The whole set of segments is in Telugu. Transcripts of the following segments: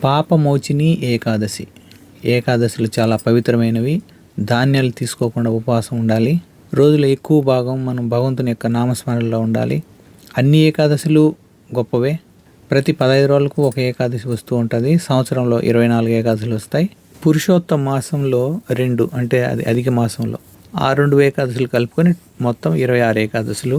పాపమోచిని ఏకాదశి. ఏకాదశులు చాలా పవిత్రమైనవి. ధాన్యాలు తీసుకోకుండా ఉపవాసం ఉండాలి. రోజులో ఎక్కువ భాగం మనం భగవంతుని యొక్క నామస్మరణలో ఉండాలి. అన్ని ఏకాదశులు గొప్పవే. ప్రతి 15 రోజులకు ఒక ఏకాదశి వస్తూ ఉంటుంది. సంవత్సరంలో 24 ఏకాదశులు వస్తాయి. పురుషోత్తమ మాసంలో 2, అంటే అది అధిక మాసంలో ఆ 2 ఏకాదశులు కలుపుకొని మొత్తం 26 ఏకాదశులు.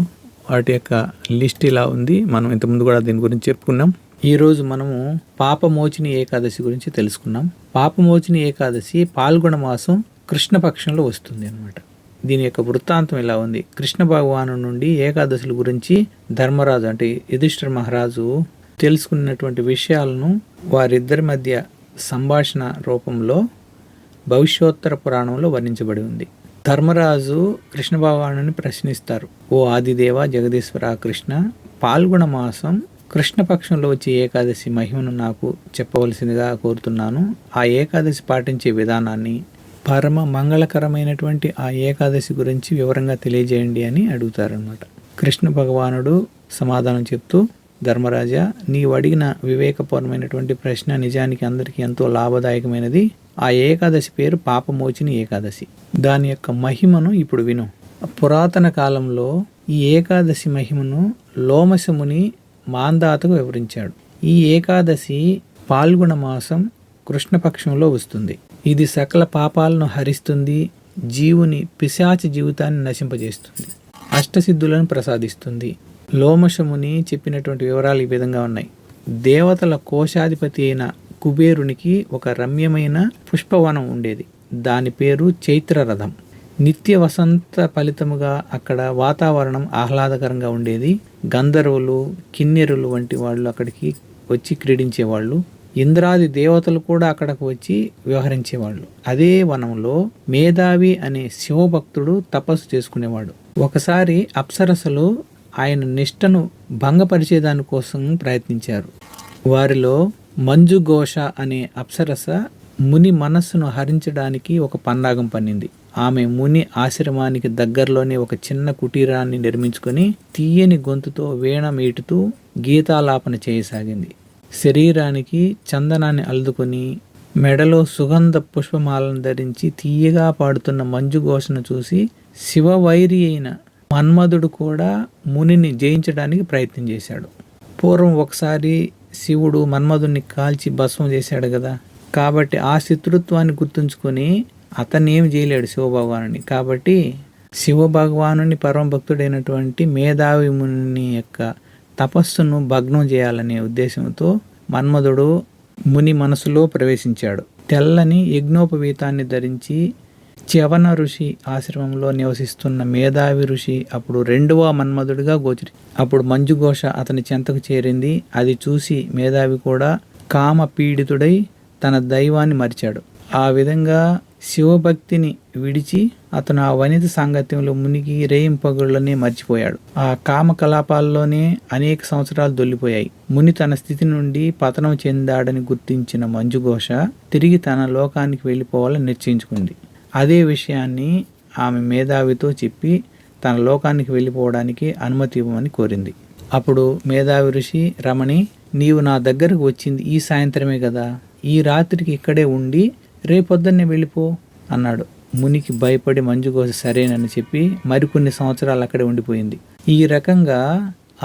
వాటి యొక్క లిస్ట్ ఇలా ఉంది. మనం ఇంతకుముందు కూడా దీని గురించి చెప్పుకున్నాం. ఈరోజు మనము పాపమోచిని ఏకాదశి గురించి తెలుసుకున్నాం. పాపమోచిని ఏకాదశి పాల్గొన మాసం కృష్ణపక్షంలో వస్తుంది అన్నమాట. దీని యొక్క వృత్తాంతం ఇలా ఉంది. కృష్ణ భగవాను నుండి ఏకాదశుల గురించి ధర్మరాజు అంటే యుధిష్ఠిర మహారాజు తెలుసుకున్నటువంటి విషయాలను వారిద్దరి మధ్య సంభాషణ రూపంలో భవిష్యోత్తర పురాణంలో వర్ణించబడి ఉంది. ధర్మరాజు కృష్ణ భగవానుని ప్రశ్నిస్తారు. ఓ ఆదిదేవ జగదీశ్వర కృష్ణ, పాల్గొన మాసం కృష్ణపక్షంలో వచ్చే ఏకాదశి మహిమను నాకు చెప్పవలసిందిగా కోరుతున్నాను. ఆ ఏకాదశి పాటించే విధానాన్ని, పరమ మంగళకరమైనటువంటి ఆ ఏకాదశి గురించి వివరంగా తెలియజేయండి అని అడుగుతారనమాట. కృష్ణ భగవానుడు సమాధానం చెప్తూ, ధర్మరాజా, నీవు అడిగిన వివేకపూర్ణమైనటువంటి ప్రశ్న నిజానికి అందరికీ ఎంతో లాభదాయకమైనది. ఆ ఏకాదశి పేరు పాపమోచిని ఏకాదశి. దాని యొక్క మహిమను ఇప్పుడు విను. పురాతన కాలంలో ఈ ఏకాదశి మహిమను లోమశముని మాందాతకు వివరించాడు. ఈ ఏకాదశి పాల్గొన మాసం కృష్ణపక్షంలో వస్తుంది. ఇది సకల పాపాలను హరిస్తుంది, జీవుని పిశాచి జీవితాన్ని నశింపజేస్తుంది, అష్టసిద్ధులను ప్రసాదిస్తుంది. లోమశముని చెప్పినటువంటి వివరాలు ఈ విధంగా ఉన్నాయి. దేవతల కోశాధిపతి అయిన కుబేరునికి ఒక రమ్యమైన పుష్పవనం ఉండేది. దాని పేరు చైత్రరథం. నిత్య వసంత ఫలితముగా అక్కడ వాతావరణం ఆహ్లాదకరంగా ఉండేది. గంధర్వులు, కిన్నెరులు వంటి వాళ్ళు అక్కడికి వచ్చి క్రీడించేవాళ్ళు. ఇంద్రాది దేవతలు కూడా అక్కడికి వచ్చి వ్యవహరించేవాళ్ళు. అదే వనంలో మేధావి అనే శివభక్తుడు తపస్సు చేసుకునేవాడు. ఒకసారి అప్సరసలు ఆయన నిష్టను భంగపరిచేదాని కోసం ప్రయత్నించారు. వారిలో మంజుఘోష అనే అప్సరస ముని మనస్సును హరించడానికి ఒక పన్నాగం పన్నింది. ఆమె ముని ఆశ్రమానికి దగ్గరలోనే ఒక చిన్న కుటీరాన్ని నిర్మించుకొని తీయని గొంతుతో వీణ మీటుతూ గీతాలాపన చేయసాగింది. శరీరానికి చందనాన్ని అల్లుకొని మెడలో సుగంధ పుష్పమాలను ధరించి తీయగా పాడుతున్న మంజుఘోషను చూసి శివవైరి అయిన మన్మధుడు కూడా మునిని జయించడానికి ప్రయత్నం చేశాడు. పూర్వం ఒకసారి శివుడు మన్మధుడిని కాల్చి భస్మం చేశాడు కదా. కాబట్టి ఆ శత్రుత్వాన్ని గుర్తుంచుకొని అతన్ని ఏమి చేయలేడు శివభగవానుని. కాబట్టి శివభగవానుని పరమభక్తుడైనటువంటి మేధావి ముని యొక్క తపస్సును భగ్నం చేయాలనే ఉద్దేశంతో మన్మధుడు ముని మనసులో ప్రవేశించాడు. తెల్లని యజ్ఞోపవీతాన్ని ధరించి చ్యవన ఋషి ఆశ్రమంలో నివసిస్తున్న మేధావి ఋషి అప్పుడు 2వ మన్మధుడిగా అప్పుడు మంజుఘోష అతని చెంతకు చేరింది. అది చూసి మేధావి కూడా కామ పీడితుడై తన దైవాన్ని మరిచాడు. ఆ విధంగా శివభక్తిని విడిచి అతను ఆ వనిత సాంగత్యంలో మునిగి రేయింపగుళ్ళనే మర్చిపోయాడు. ఆ కామ కలాపాల్లోనే అనేక సంవత్సరాలు దొల్లిపోయాయి. ముని తన స్థితి నుండి పతనం చెందాడని గుర్తించిన మంజుఘోష తిరిగి తన లోకానికి వెళ్ళిపోవాలని నిశ్చయించుకుంది. అదే విషయాన్ని ఆమె మేధావితో చెప్పి తన లోకానికి వెళ్ళిపోవడానికి అనుమతి ఇవ్వమని కోరింది. అప్పుడు మేధావి ఋషి, రమణి, నీవు నా దగ్గరకు వచ్చింది ఈ సాయంత్రమే కదా, ఈ రాత్రికి ఇక్కడే ఉండి రేపొద్దున్నే వెళ్ళిపో అన్నాడు. మునికి భయపడి మంజుఘోష సరేనని చెప్పి మరికొన్ని సంవత్సరాలు అక్కడే ఉండిపోయింది. ఈ రకంగా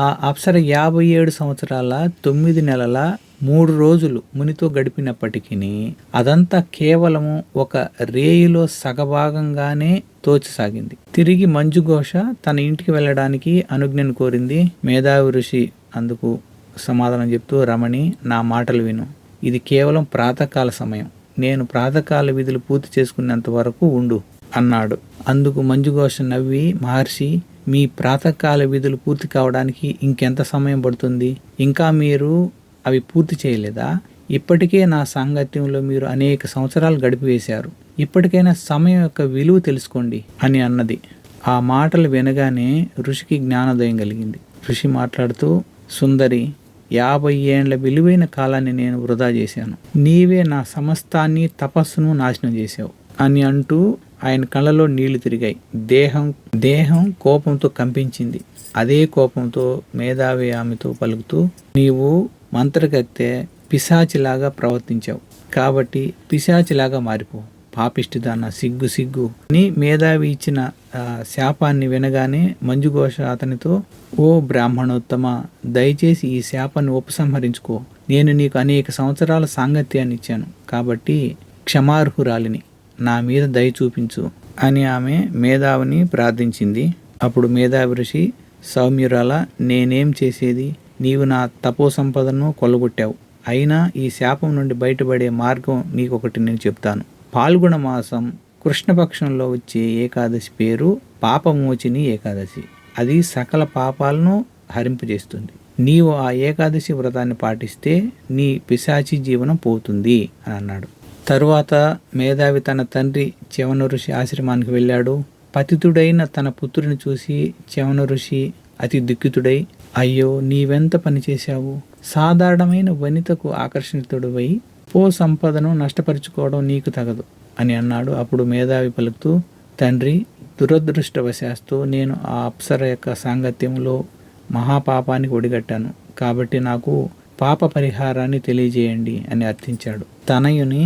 ఆ అప్సర 57 సంవత్సరాల 9 నెలల 3 రోజులు మునితో గడిపినప్పటికీ అదంతా కేవలము ఒక రేయిలో సగభాగంగానే తోచసాగింది. తిరిగి మంజుఘోష తన ఇంటికి వెళ్ళడానికి అనుజ్ఞను కోరింది. మేధావి ఋషి అందుకు సమాధానం చెప్తూ, రమణి, నా మాటలు విను. ఇది కేవలం ప్రాతకాల సమయం. నేను ప్రాతకాల విధులు పూర్తి చేసుకునేంత వరకు ఉండు అన్నాడు. అందుకు మంజుఘోష నవ్వి, మహర్షి, మీ ప్రాతకాల విధులు పూర్తి కావడానికి ఇంకెంత సమయం పడుతుంది? ఇంకా మీరు అవి పూర్తి చేయలేదా? ఇప్పటికే నా సాంగత్యంలో మీరు అనేక సంవత్సరాలు గడిపివేశారు. ఇప్పటికైనా సమయం యొక్క విలువ తెలుసుకోండి అని అన్నది. ఆ మాటలు వినగానే ఋషికి జ్ఞానోదయం కలిగింది. ఋషి మాట్లాడుతూ, సుందరి, 50 ఏండ్ల విలువైన కాలాన్ని నేను వృధా చేశాను. నీవే నా సమస్తాన్ని తపస్సును నాశనం చేశావు అని అంటూ ఆయన కళ్ళలో నీళ్లు తిరిగాయి. దేహం కోపంతో కంపించింది. అదే కోపంతో మేధావి ఆమెతో పలుకుతూ, నీవు మంత్రగత్తె పిశాచిలాగా ప్రవర్తించావు, కాబట్టి పిశాచిలాగా మారిపో. పాపిష్టిదాన్న, సిగ్గు సిగ్గు అని మేధావి ఇచ్చిన శాపాన్ని వినగానే మంజుఘోష అతనితో, ఓ బ్రాహ్మణోత్తమ, దయచేసి ఈ శాపాన్ని ఉపసంహరించుకో. నేను నీకు అనేక సంవత్సరాల సాంగత్యాన్ని ఇచ్చాను, కాబట్టి క్షమార్హురాలిని, నా మీద దయ చూపించు అని ఆమె మేధావిని ప్రార్థించింది. అప్పుడు మేధావి ఋషి, సౌమ్యురాల, నేనేం చేసేది? నీవు నా తపో సంపదను కొల్లగొట్టావు. అయినా ఈ శాపం నుండి బయటపడే మార్గం నీకొకటి నేను చెప్తాను. పాల్గొన మాసం కృష్ణపక్షంలో వచ్చే ఏకాదశి పేరు పాపమోచిని ఏకాదశి. అది సకల పాపాలను హరింపజేస్తుంది. నీవు ఆ ఏకాదశి వ్రతాన్ని పాటిస్తే నీ పిశాచి జీవనం పోతుంది అని అన్నాడు. తరువాత మేధావి తన తండ్రి చ్యవన ఋషి ఆశ్రమానికి వెళ్ళాడు. పతితుడైన తన పుత్రుని చూసి చ్యవన ఋషి అతి దుఃఖితుడై, అయ్యో, నీవెంత పనిచేశావు? సాధారణమైన వనితకు ఆకర్షితుడివై సంపదను నష్టపరుచుకోవడం నీకు తగదు అని అన్నాడు. అప్పుడు మేధావి పలుకుతూ, తండ్రి, దురదృష్టవశాస్తు నేను ఆ అప్సర యొక్క సాంగత్యంలో మహాపాపానికి ఒడిగట్టాను, కాబట్టి నాకు పాప పరిహారాన్ని తెలియజేయండి అని అర్థించాడు. తనయుని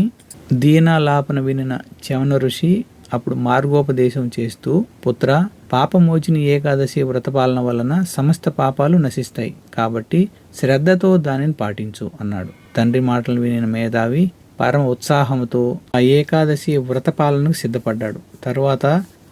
దీనాలాపన వినిన చ్యవన ఋషి అప్పుడు మార్గోపదేశం చేస్తూ, పుత్ర, పాపమోచిని ఏకాదశి వ్రతపాలన వలన సమస్త పాపాలు నశిస్తాయి, కాబట్టి శ్రద్ధతో దానిని పాటించు అన్నాడు. తండ్రి మాటలు వినిన మేధావి పరమ ఉత్సాహంతో ఆ ఏకాదశి వ్రతపాలనకు సిద్ధపడ్డాడు. తరువాత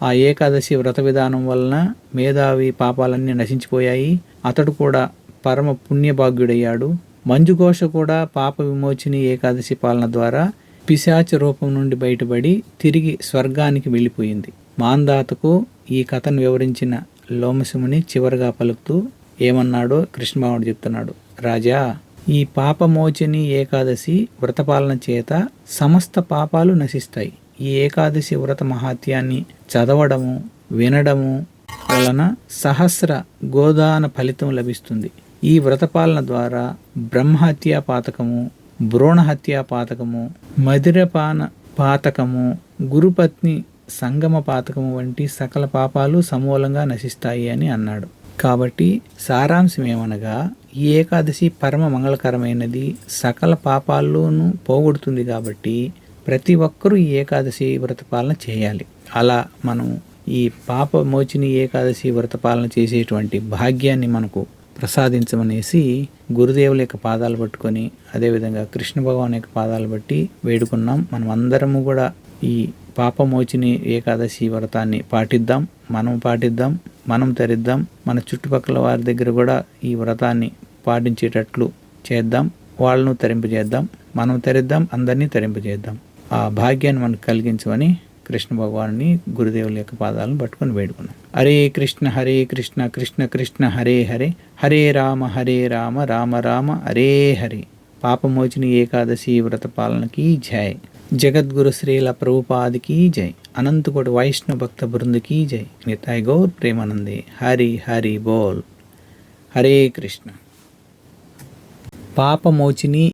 ఆ ఏకాదశి వ్రత విధానం వలన మేధావి పాపాలన్నీ నశించిపోయాయి. అతడు కూడా పరమ పుణ్యభాగ్యుడయ్యాడు. మంజుఘోష కూడా పాప విమోచిని ఏకాదశి పాలన ద్వారా పిశాచ రూపం నుండి బయటపడి తిరిగి స్వర్గానికి వెళ్ళిపోయింది. మాందాతకు ఈ కథను వివరించిన లోమశముని చివరిగా పలుకుతూ ఏమన్నాడో కృష్ణభగవానుడు చెప్తున్నాడు. రాజా, ఈ పాపమోచని ఏకాదశి వ్రతపాలన చేత సమస్త పాపాలు నశిస్తాయి. ఈ ఏకాదశి వ్రత మహాత్యాన్ని చదవడము, వినడము వలన సహస్ర గోదాన ఫలితం లభిస్తుంది. ఈ వ్రతపాలన ద్వారా బ్రహ్మహత్యా పాతకము, భ్రూణహత్యా పాతకము, మదిరపాన పాతకము, గురుపత్ని సంగమ పాతకము వంటి సకల పాపాలు సమూలంగా నశిస్తాయి అని అన్నాడు. కాబట్టి సారాంశం ఏమనగా, ఈ ఏకాదశి పరమ మంగళకరమైనది, సకల పాపాల్లోనూ పోగొడుతుంది. కాబట్టి ప్రతి ఒక్కరూ ఈ ఏకాదశి వ్రతపాలన చేయాలి. అలా మనం ఈ పాపమోచిని ఏకాదశి వ్రతపాలన చేసేటువంటి భాగ్యాన్ని మనకు ప్రసాదించమనేసి గురుదేవుల యొక్క పాదాలు పట్టుకొని, అదేవిధంగా కృష్ణ భగవాన్ యొక్క పాదాలు బట్టి వేడుకున్నాం. మనం అందరము కూడా ఈ పాపమోచిని ఏకాదశి వ్రతాన్ని పాటిద్దాం, మనం తరిద్దాం. మన చుట్టుపక్కల వారి దగ్గర కూడా ఈ వ్రతాన్ని పాటించేటట్లు చేద్దాం, వాళ్ళను తరింపజేద్దాం, మనం తరిద్దాం, అందరినీ తరింపజేద్దాం. ఆ భాగ్యాన్ని మనకు కలిగించమని కృష్ణ భగవాన్ని గురుదేవుల యొక్క పాదాలను పట్టుకొని వేడుకున్నాం. హరే కృష్ణ కృష్ణ కృష్ణ హరే హరే, హరే రామ రామ రామ హరే హరే. పాపమోచిని ఏకాదశి వ్రత పాలనకి జై. జగద్గురు శ్రీల ప్రభుపాదికి జై. అనంతకోటి వైష్ణవ భక్త బృందకి జై. నితాయ్ గౌర్ ప్రేమానందే. హరి హరి బోల్. హరే కృష్ణ. పాపమోచిని